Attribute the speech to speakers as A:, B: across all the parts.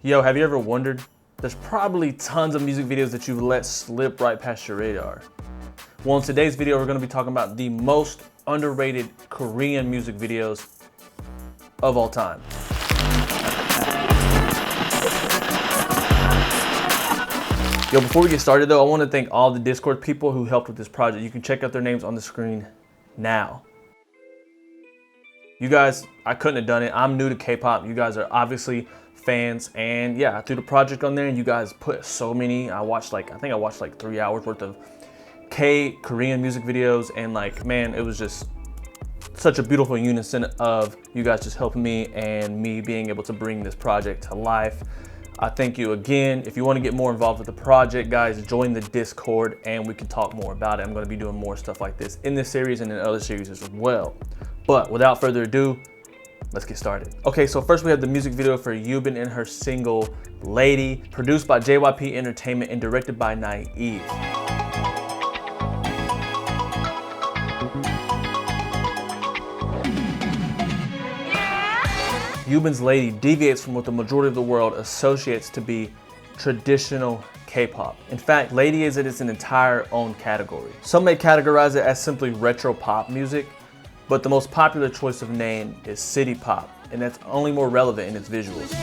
A: Yo, have you ever wondered? There's probably tons of music videos that you've let slip right past your radar. Well, in today's video, we're gonna be talking about the most underrated Korean music videos of all time. Yo, before we get started though, I wanna thank all the Discord people who helped with this project. You can check out their names on the screen now. You guys, I couldn't have done it. I'm new to K-pop. You guys are obviously fans, and yeah, I threw the project on there and you guys put so many. I think I watched like 3 hours worth of Korean music videos, and like, man, it was just such a beautiful unison of you guys just helping me and me being able to bring this project to life. I thank you again. If you want to get more involved with the project, guys, join the Discord and we can talk more about it. I'm going to be doing more stuff like this in this series and in other series as well. But without further ado, let's get started. Okay, so first we have the music video for Yubin and her single Lady, produced by JYP Entertainment and directed by Naive. Yubin's Lady deviates from what the majority of the world associates to be traditional K-pop. In fact, Lady is an entire own category. Some may categorize it as simply retro pop music, but the most popular choice of name is city pop, and that's only more relevant in its visuals.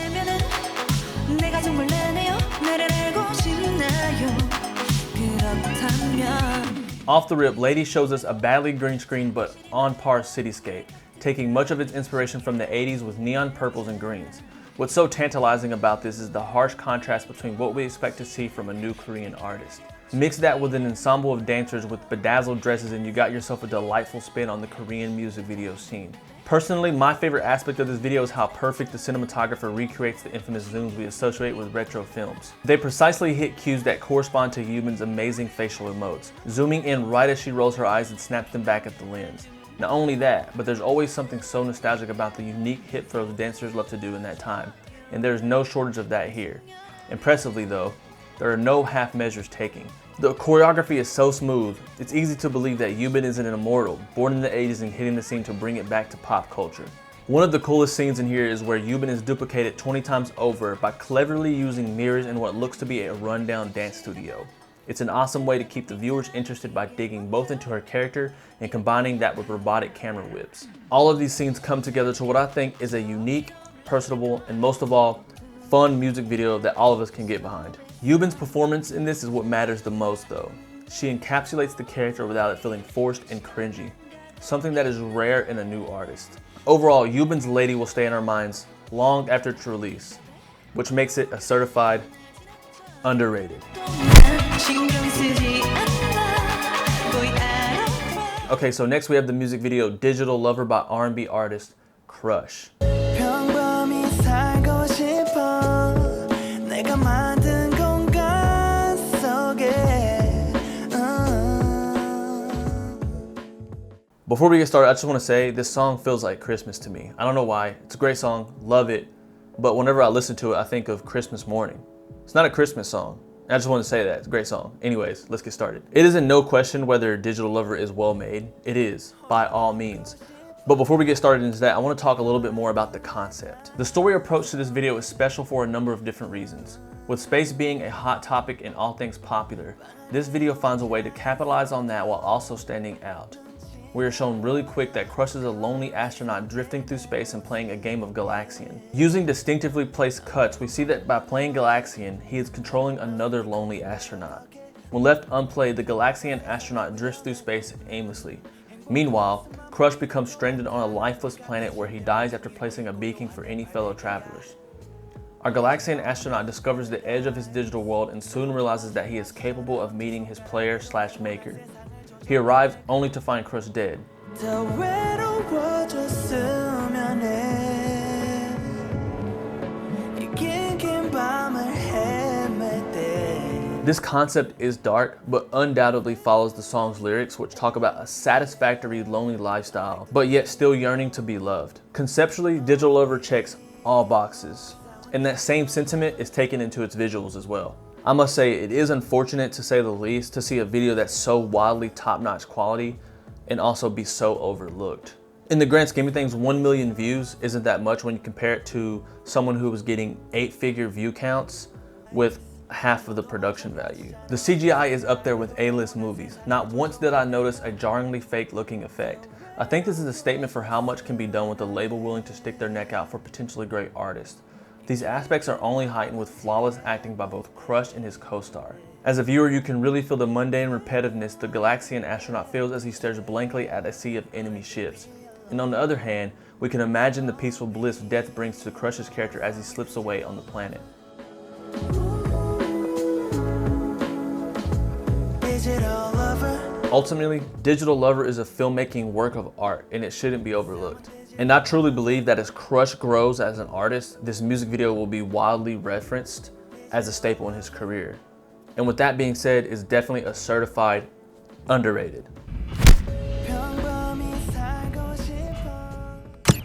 A: Off the rip, Lady shows us a badly green screen but on par cityscape, taking much of its inspiration from the 80s with neon purples and greens. What's so tantalizing about this is the harsh contrast between what we expect to see from a new Korean artist. Mix that with an ensemble of dancers with bedazzled dresses and you got yourself a delightful spin on the Korean music video scene. Personally, my favorite aspect of this video is how perfect the cinematographer recreates the infamous zooms we associate with retro films. They precisely hit cues that correspond to Yubin's amazing facial emotes, zooming in right as she rolls her eyes and snaps them back at the lens. Not only that, but there's always something so nostalgic about the unique hip throws dancers love to do in that time, and there's no shortage of that here. Impressively though, there are no half measures taken. The choreography is so smooth, it's easy to believe that Yubin is an immortal, born in the 80s and hitting the scene to bring it back to pop culture. One of the coolest scenes in here is where Yubin is duplicated 20 times over by cleverly using mirrors in what looks to be a rundown dance studio. It's an awesome way to keep the viewers interested by digging both into her character and combining that with robotic camera whips. All of these scenes come together to what I think is a unique, personable, and most of all, fun music video that all of us can get behind. Yubin's performance in this is what matters the most though. She encapsulates the character without it feeling forced and cringy, something that is rare in a new artist. Overall, Yubin's Lady will stay in our minds long after its release, which makes it a certified underrated. Okay, so next we have the music video Digital Lover by R&B artist Crush. Before we get started, I just want to say this song feels like Christmas to me. I don't know why. It's a great song, love it, but whenever I listen to it, I think of Christmas morning. It's not a Christmas song. I just want to say that. It's a great song. Anyways, let's get started. It is in no question whether Digital Lover is well made. It is, by all means. But before we get started into that, I want to talk a little bit more about the concept. The story approach to this video is special for a number of different reasons. With space being a hot topic in all things popular, this video finds a way to capitalize on that while also standing out. We are shown really quick that Crush is a lonely astronaut drifting through space and playing a game of Galaxian. Using distinctively placed cuts, we see that by playing Galaxian, he is controlling another lonely astronaut. When left unplayed, the Galaxian astronaut drifts through space aimlessly. Meanwhile, Crush becomes stranded on a lifeless planet where he dies after placing a beacon for any fellow travelers. Our Galaxian astronaut discovers the edge of his digital world and soon realizes that he is capable of meeting his player/maker. He arrives only to find Crush dead. This concept is dark, but undoubtedly follows the song's lyrics, which talk about a satisfactory, lonely lifestyle, but yet still yearning to be loved. Conceptually, Digital Lover checks all boxes, and that same sentiment is taken into its visuals as well. I must say, it is unfortunate to say the least to see a video that's so wildly top-notch quality and also be so overlooked. In the grand scheme of things, 1 million views isn't that much when you compare it to someone who was getting 8-figure view counts with half of the production value. The CGI is up there with A-list movies. Not once did I notice a jarringly fake looking effect. I think this is a statement for how much can be done with a label willing to stick their neck out for potentially great artists. These aspects are only heightened with flawless acting by both Crush and his co-star. As a viewer, you can really feel the mundane repetitiveness the Galaxian astronaut feels as he stares blankly at a sea of enemy ships. And on the other hand, we can imagine the peaceful bliss death brings to Crush's character as he slips away on the planet. Ultimately, Digital Lover is a filmmaking work of art, and it shouldn't be overlooked. And I truly believe that as Crush grows as an artist, this music video will be wildly referenced as a staple in his career. And with that being said, it's definitely a certified underrated.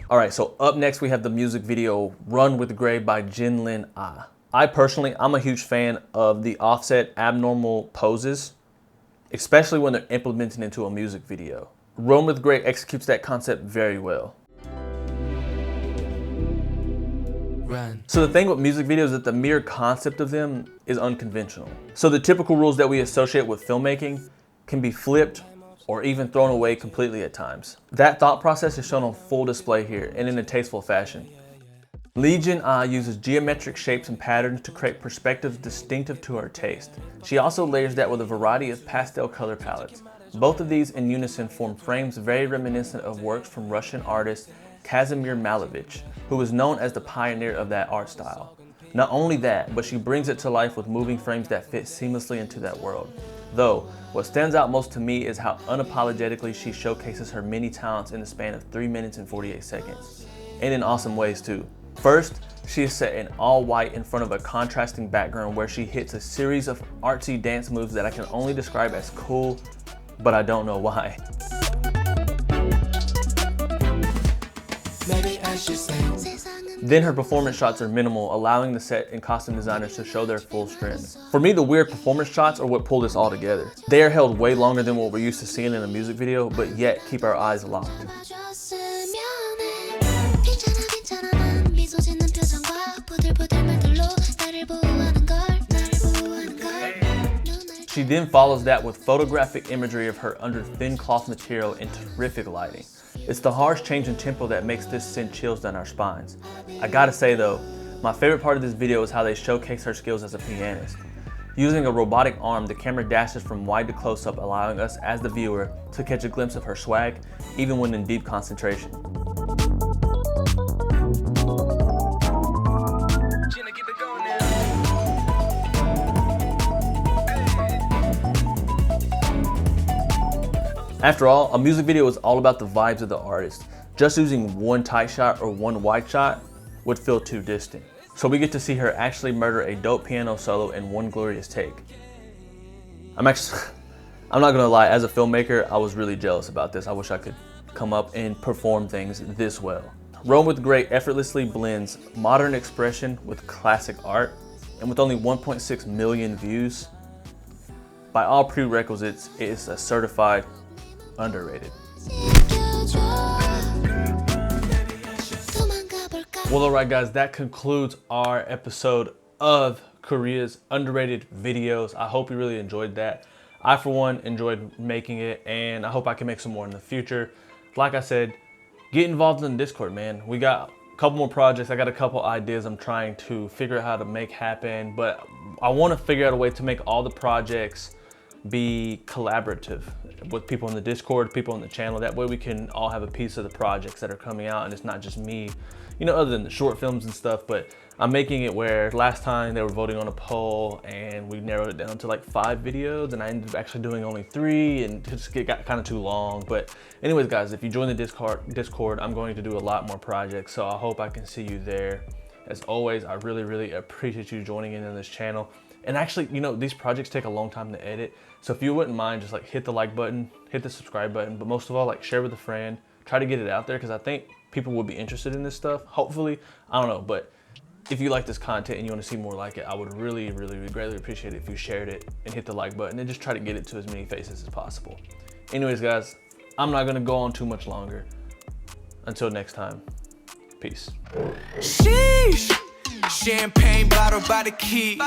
A: Alright, so up next we have the music video Run With Gray by Jinlin Ah. I'm a huge fan of the offset abnormal poses, especially when they're implemented into a music video. Run With Gray executes that concept very well. Run. So the thing with music videos is that the mere concept of them is unconventional. So the typical rules that we associate with filmmaking can be flipped or even thrown away completely at times. That thought process is shown on full display here and in a tasteful fashion. Lee Jin-ah uses geometric shapes and patterns to create perspectives distinctive to her taste. She also layers that with a variety of pastel color palettes. Both of these in unison form frames very reminiscent of works from Russian artist Kazimir Malevich, who is known as the pioneer of that art style. Not only that, but she brings it to life with moving frames that fit seamlessly into that world. Though, what stands out most to me is how unapologetically she showcases her many talents in the span of 3 minutes and 48 seconds. And in awesome ways too. First, she is set in all white in front of a contrasting background where she hits a series of artsy dance moves that I can only describe as cool, but I don't know why. Then her performance shots are minimal, allowing the set and costume designers to show their full strength. For me, the weird performance shots are what pull this all together. They are held way longer than what we're used to seeing in a music video, but yet keep our eyes locked. She then follows that with photographic imagery of her under thin cloth material and terrific lighting. It's the harsh change in tempo that makes this send chills down our spines. I gotta say though, my favorite part of this video is how they showcase her skills as a pianist. Using a robotic arm, the camera dashes from wide to close up, allowing us as the viewer to catch a glimpse of her swag, even when in deep concentration. After all, a music video is all about the vibes of the artist. Just using one tight shot or one wide shot would feel too distant. So we get to see her actually murder a dope piano solo in one glorious take. I'm not gonna lie, as a filmmaker, I was really jealous about this. I wish I could come up and perform things this well. Run With Gray effortlessly blends modern expression with classic art, and with only 1.6 million views, by all prerequisites, it is a certified underrated. Well, alright guys, that concludes our episode of Korea's underrated videos. I hope you really enjoyed that. I, for one, enjoyed making it, and I hope I can make some more in the future. Like I said, get involved in the Discord, man. We got a couple more projects. I got a couple ideas I'm trying to figure out how to make happen, but I want to figure out a way to make all the projects be collaborative with people in the Discord, people on the channel. That way we can all have a piece of the projects that are coming out, and it's not just me, you know, other than the short films and stuff. But I'm making it where last time they were voting on a poll and we narrowed it down to like 5 videos, and I ended up actually doing only 3, and it just got kind of too long. But anyways guys, if you join the Discord, I'm going to do a lot more projects, so I hope I can see you there. As always, I really appreciate you joining in on this channel. And actually, you know, these projects take a long time to edit. So if you wouldn't mind, just like hit the like button, hit the subscribe button, but most of all, like share with a friend, try to get it out there, because I think people will be interested in this stuff. Hopefully, I don't know, but if you like this content and you want to see more like it, I would really greatly appreciate it if you shared it and hit the like button and just try to get it to as many faces as possible. Anyways guys, I'm not gonna go on too much longer. Until next time, peace.
B: Sheesh. Champagne bottle by the key.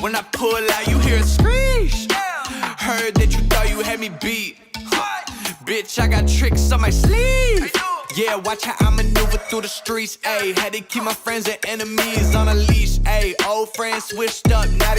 B: When I pull out, you hear a screech. Heard that you thought you had me beat. Bitch, I got tricks on my sleeve. Yeah, watch how I maneuver through the streets. Ayy, had to keep my friends and enemies on a leash. Ayy, old friends switched up, now they